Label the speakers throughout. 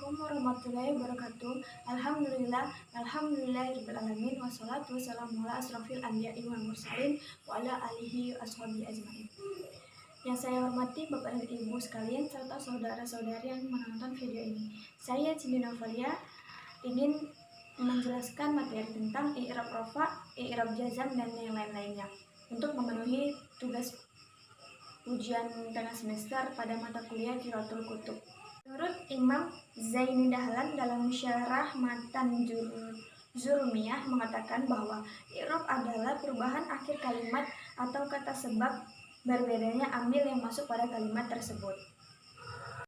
Speaker 1: Assalamualaikum warahmatullahi wabarakatuh. Alhamdulillahirabbil alamin wassalatu wassalamu ala asrofil anbiya'i wal mursalin wa ala alihi washabihi ajmain. Yang saya hormati Bapak dan Ibu sekalian serta saudara-saudari yang menonton video ini. Saya Cindy Novalia ingin menjelaskan materi tentang i'rab rafa, i'rab jazam dan yang lain-lainnya untuk memenuhi tugas ujian tengah semester pada mata kuliah Qiraatul Kutub. Menurut Imam Zaini Dahlan dalam syarah matan Zurmiyah mengatakan bahwa i'rab adalah perubahan akhir kalimat atau kata sebab berbedanya amil yang masuk pada kalimat tersebut.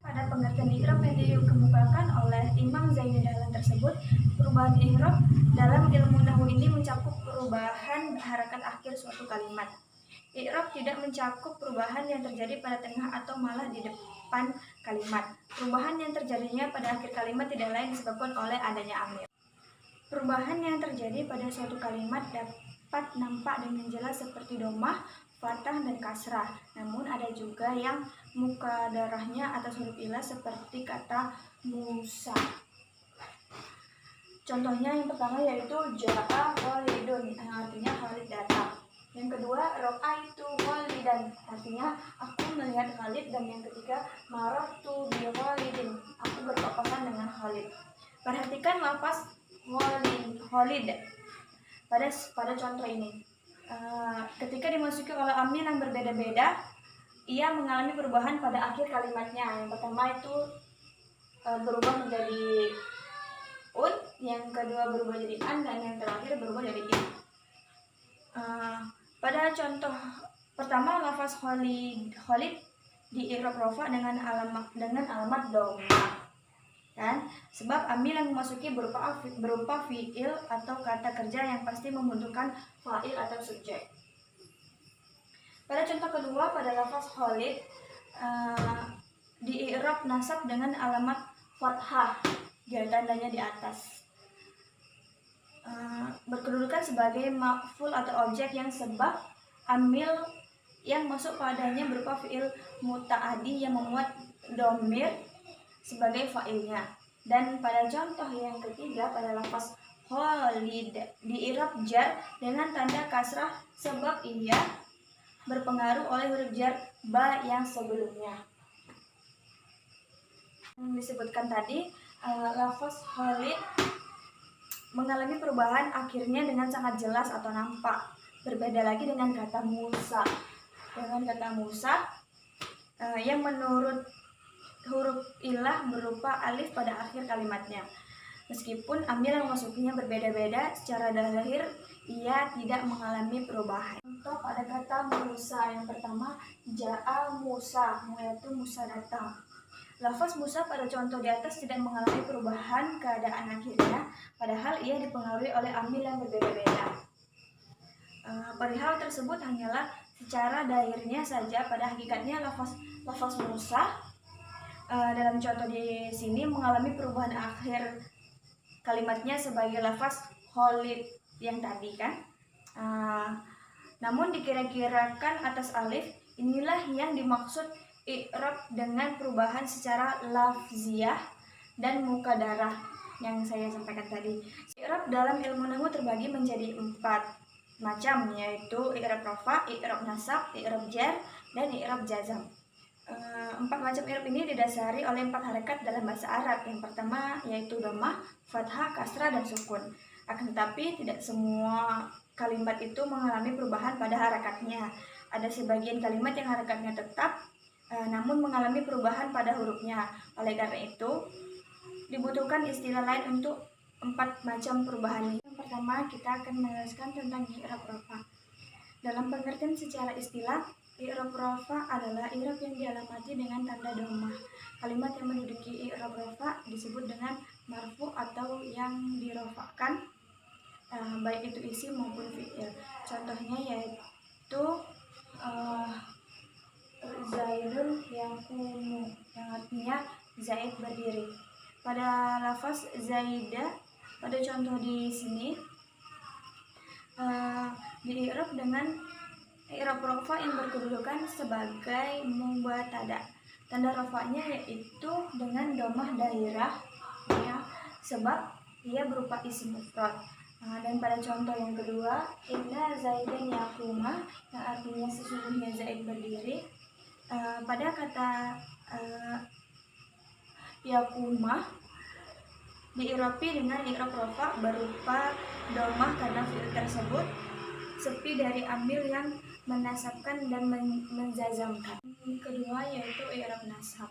Speaker 1: Pada pengertian i'rab yang dikemukakan oleh Imam Zaini Dahlan tersebut, perubahan i'rab dalam ilmu nahwu ini mencakup perubahan harakat akhir suatu kalimat. I'rab tidak mencakup perubahan yang terjadi pada tengah atau malah di depan kalimat. Perubahan yang terjadinya pada akhir kalimat tidak lain disebabkan oleh adanya amil. Perubahan yang terjadi pada suatu kalimat dapat nampak dengan jelas seperti domah, fathah, dan kasrah. Namun ada juga yang mukadarahnya atas huruf ilah seperti kata Musa. Contohnya yang pertama yaitu ja'a Khalidun, yang artinya Khalid datang. Yang kedua, ra'aitu Khalidan, artinya aku melihat Khalid. Dan yang ketiga, marartu bi Khalidin, aku berpapasan dengan Khalid. Perhatikan lafaz Khalid pada contoh ini. Ketika dimasuki oleh amil yang berbeda-beda, ia mengalami perubahan pada akhir kalimatnya. Yang pertama itu berubah menjadi un, yang kedua berubah jadi an, dan yang terakhir berubah jadi in. Pada contoh pertama, lafaz Khalid di i'rab rafa dengan alamat dhamma, kan? Sebab amil yang memasuki berupa fiil atau kata kerja yang pasti membutuhkan fa'il atau subjek. Pada contoh kedua, pada lafaz Khalid di i'rab nasab dengan alamat fathah, tandanya di atas. Berkedudukan sebagai maf'ul atau objek yang sebab amil yang masuk padanya berupa fi'il muta'addi yang memuat dhamir sebagai fa'ilnya. Dan pada contoh yang ketiga, pada lafaz Khalid di i'rab jar dengan tanda kasrah sebab ia berpengaruh oleh huruf jar ba yang sebelumnya. Yang disebutkan tadi, lafaz Khalid mengalami perubahan akhirnya dengan sangat jelas atau nampak. Berbeda lagi dengan kata Musa. Yang menurut huruf ilah berupa alif pada akhir kalimatnya. Meskipun amil yang memasukinya berbeda-beda, secara zahir ia tidak mengalami perubahan. Contoh pada kata Musa, yang pertama ja'a Musa, yaitu Musa datang. Lafaz Musa pada contoh di atas tidak mengalami perubahan keadaan akhirnya, padahal ia dipengaruhi oleh amil yang berbeda-beda. Perihal tersebut hanyalah secara dahirnya saja. Pada hakikatnya lafaz Musa dalam contoh di sini mengalami perubahan akhir kalimatnya sebagai lafaz Khalid yang tadi, kan? Namun dikira-kirakan atas alif, inilah yang dimaksud i'rab dengan perubahan secara lafziyah dan mukadarah yang saya sampaikan tadi. I'rab dalam ilmu nahwu terbagi menjadi 4 macam, yaitu i'rab rafa, i'rab nasab, i'rab jar, dan i'rab jazam. 4 macam i'rab ini didasari oleh 4 harakat dalam bahasa Arab. Yang pertama yaitu dhammah, fathah, kasrah, dan sukun. Akan tetapi tidak semua kalimat itu mengalami perubahan pada harakatnya. Ada sebagian kalimat yang harakatnya tetap, namun mengalami perubahan pada hurufnya. Oleh karena itu, dibutuhkan istilah lain untuk 4 macam perubahan ini. Yang pertama, kita akan menjelaskan tentang i'rab rafa. Dalam pengertian secara istilah, i'rab rafa adalah i'rab yang dialamati dengan tanda dhammah. Kalimat yang menduduki i'rab rafa disebut dengan marfu atau yang dirafa'kan, baik itu isim maupun fi'il. Contohnya yaitu Zaidun yaqumu, yang artinya Zaid berdiri. Pada lafaz Zaidah pada contoh di sini di-i'rab dengan i'rab rafa yang berkedudukan sebagai mubtada. Tanda rafa'nya yaitu dengan dhammah dairah ya, sebab ia berupa isim mufrad. Dan pada contoh yang kedua, inna zaidan yaquma, yang artinya sesungguhnya Zaid berdiri. Pada kata yaquma diirapi dengan i'rab rafa berupa domah karena fi'il tersebut sepi dari amil yang menasabkan dan menjazamkan. Kedua yaitu i'rab nasab.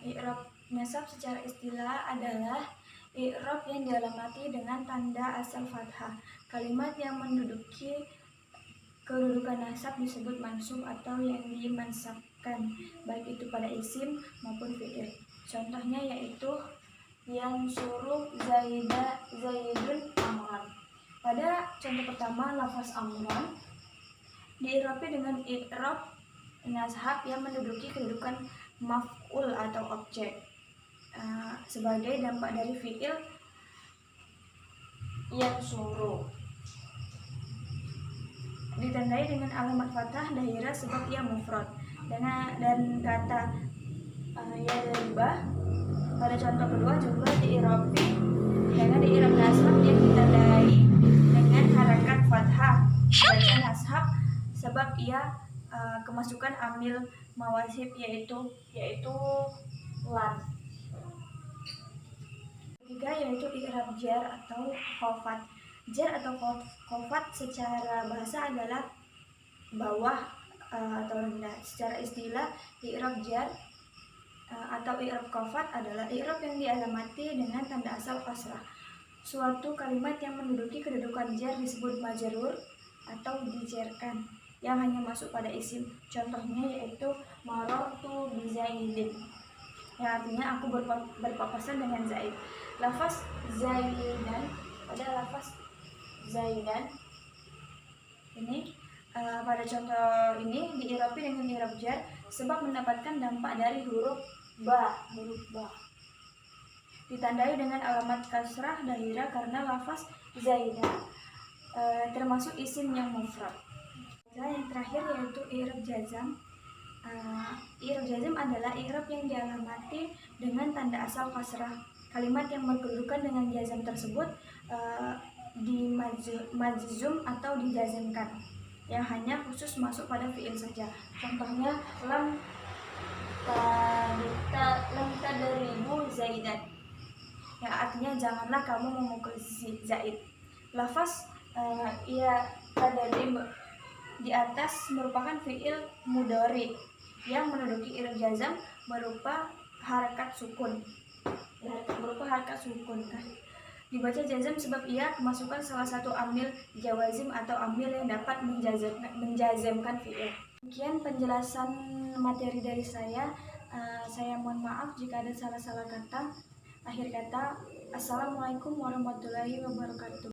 Speaker 1: I'rab nasab secara istilah adalah i'rab yang dialamati dengan tanda asal fathah. Kalimat yang menduduki kedudukan nasab disebut mansub atau yang dimansabkan, baik itu pada isim maupun fi'il. Contohnya yaitu yang suruh Zaidun amran. Pada contoh pertama, lafaz amran diirapi dengan i'rab nasab yang menduduki kedudukan maf'ul atau objek sebagai dampak dari fi'il yang suruh, ditandai dengan alamat fathah dahirah sebab ia mufrad. Dan kata yadribah pada contoh kedua juga diirapi dengan i'rab nasab yang ditandai dengan harakat fathah baca nasab sebab ia kemasukan amil mawasib yaitu lam. Ketiga yaitu i'rab jar atau khafat. Jar atau khafat secara bahasa adalah bawah atau rendah. Secara istilah i'rab jar atau i'rab khafat adalah i'rab yang dialamati dengan tanda asal kasrah. Suatu kalimat yang menduduki kedudukan jar disebut majrur atau dijarkan, yang hanya masuk pada isim. Contohnya yaitu marartu bi Zaidin, yang artinya aku berpapasan dengan Zaid. Lafaz Zaidan, pada lafaz Zaidan ini pada contoh ini diirapi dengan i'rab jar sebab mendapatkan dampak dari huruf ba, ditandai dengan alamat kasrah dahirah karena lafaz Zaidan termasuk isim yang mufrad. Yang terakhir yaitu i'rab jazam. I'rab jazam adalah i'rab yang dialamati dengan tanda asal kasrah. Kalimat yang berkedudukan dengan jazam tersebut dimajzum atau dijazamkan, yang hanya khusus masuk pada fi'il saja. Contohnya lam tadribu Zaidan, yang artinya janganlah kamu memukul Zaid. Lafaz ia tadrib di atas merupakan fi'il mudhari yang menduduki i'rab jazam berupa harakat sukun kan. Dibaca jazam sebab ia kemasukan salah satu amil jawazim atau amil yang dapat menjazamkan fi'il. Demikian penjelasan materi dari saya. Saya mohon maaf jika ada salah-salah kata. Akhir kata, assalamualaikum warahmatullahi wabarakatuh.